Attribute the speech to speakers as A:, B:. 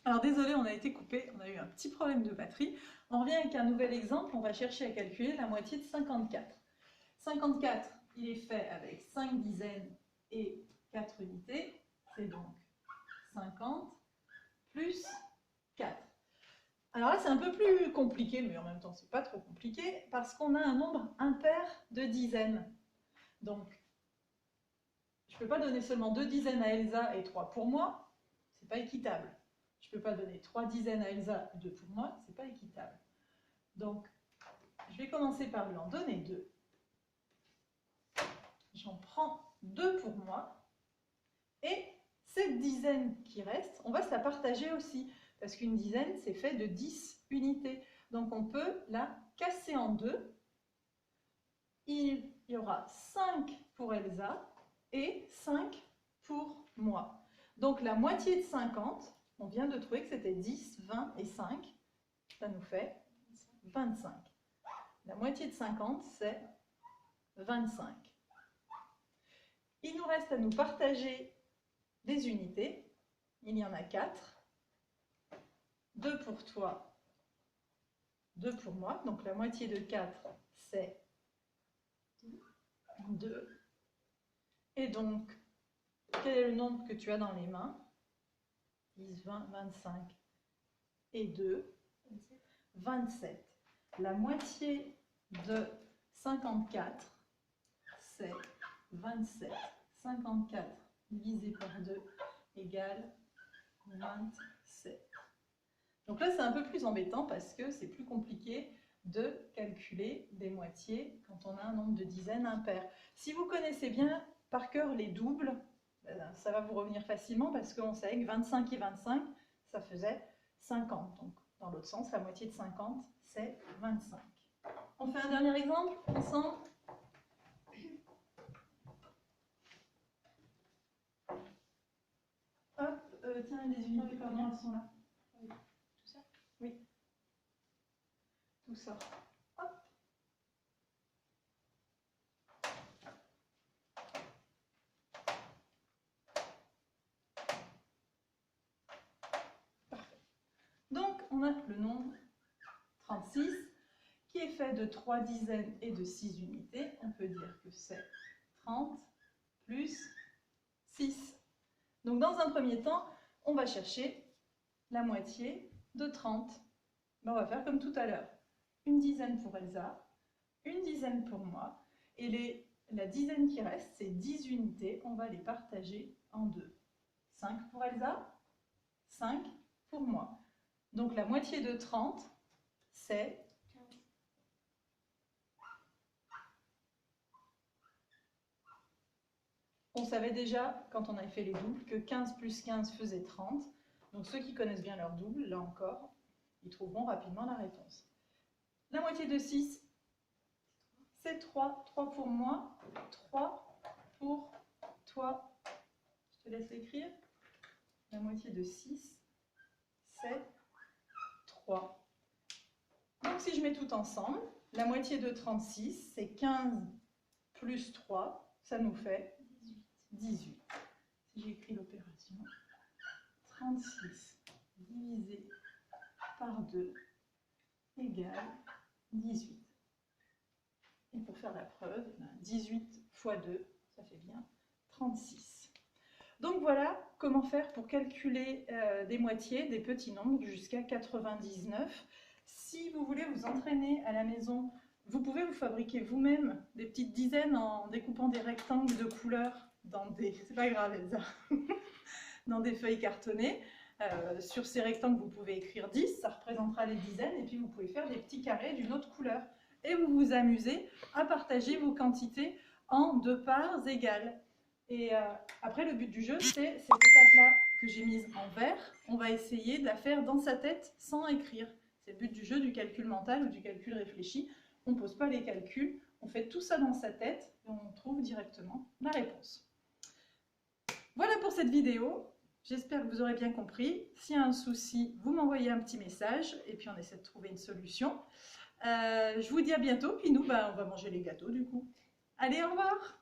A: Alors désolé, on a été coupé, on a eu un petit problème de batterie. On revient avec un nouvel exemple, on va chercher à calculer la moitié de 54. 54, il est fait avec 5 dizaines et 4 unités, c'est donc 50 plus 4. Alors là, c'est un peu plus compliqué, mais en même temps, c'est pas trop compliqué, parce qu'on a un nombre impair de dizaines. Donc, je ne peux pas donner seulement 2 dizaines à Elsa et 3 pour moi, c'est pas équitable. Je ne peux pas donner 3 dizaines à Elsa et 2 pour moi, c'est pas équitable. Donc, je vais commencer par lui en donner 2. J'en prends 2 pour moi. Et cette dizaine qui reste, on va se la partager aussi. Parce qu'une dizaine, c'est fait de 10 unités. Donc, on peut la casser en deux. Il y aura 5 pour Elsa et 5 pour moi. Donc, la moitié de 50, on vient de trouver que c'était 10, 20 et 5. Ça nous fait 25. La moitié de 50, c'est 25. Il nous reste à nous partager des unités. Il y en a 4. 2 pour toi, 2 pour moi. Donc la moitié de 4, c'est 2. Et donc, quel est le nombre que tu as dans les mains? 10, 20, 25 et 2, 27. La moitié de 54, c'est 27. 54 divisé par 2 égale 27. Donc là, c'est un peu plus embêtant parce que c'est plus compliqué de calculer des moitiés quand on a un nombre de dizaines impair. Si vous connaissez bien par cœur les doubles, ça va vous revenir facilement parce qu'on sait que 25 et 25, ça faisait 50. Donc, dans l'autre sens, la moitié de 50, c'est 25. On fait un dernier exemple ensemble. Hop, tiens, les unités, pardon, elles sont là. Tout ça? Oui. Tout ça. Hop. Parfait. Donc, on a le nombre 36 qui est fait de 3 dizaines et de 6 unités. On peut dire que c'est 30 plus 6. Donc, dans un premier temps, on va chercher la moitié de 30. Ben, on va faire comme tout à l'heure. Une dizaine pour Elsa, une dizaine pour moi, et la dizaine qui reste, c'est 10 unités. On va les partager en deux. 5 pour Elsa, 5 pour moi. Donc, la moitié de 30, c'est... On savait déjà, quand on avait fait les doubles, que 15 plus 15 faisait 30. Donc ceux qui connaissent bien leur double, là encore, ils trouveront rapidement la réponse. La moitié de 6, c'est 3. 3 pour moi, 3 pour toi. Je te laisse écrire. La moitié de 6, c'est 3. Donc si je mets tout ensemble, la moitié de 36, c'est 15 plus 3, ça nous fait 18. Si j'écris l'opération, 36 divisé par 2 égale 18. Et pour faire la preuve, 18 fois 2, ça fait bien 36. Donc voilà comment faire pour calculer des moitiés, des petits nombres jusqu'à 99. Si vous voulez vous entraîner à la maison, vous pouvez vous fabriquer vous-même des petites dizaines en découpant des rectangles de couleurs dans des... C'est pas grave, Elsa. Dans des feuilles cartonnées. Sur ces rectangles, vous pouvez écrire 10, ça représentera les dizaines, et puis vous pouvez faire des petits carrés d'une autre couleur. Et vous vous amusez à partager vos quantités en deux parts égales. Et après, le but du jeu, c'est cette étape-là que j'ai mise en vert. On va essayer de la faire dans sa tête sans écrire. C'est le but du jeu, du calcul mental ou du calcul réfléchi. On ne pose pas les calculs, on fait tout ça dans sa tête et on trouve directement la réponse. Voilà pour cette vidéo. J'espère que vous aurez bien compris. S'il y a un souci, vous m'envoyez un petit message et puis on essaie de trouver une solution. Je vous dis à bientôt, puis nous, on va manger les gâteaux du coup. Allez, au revoir!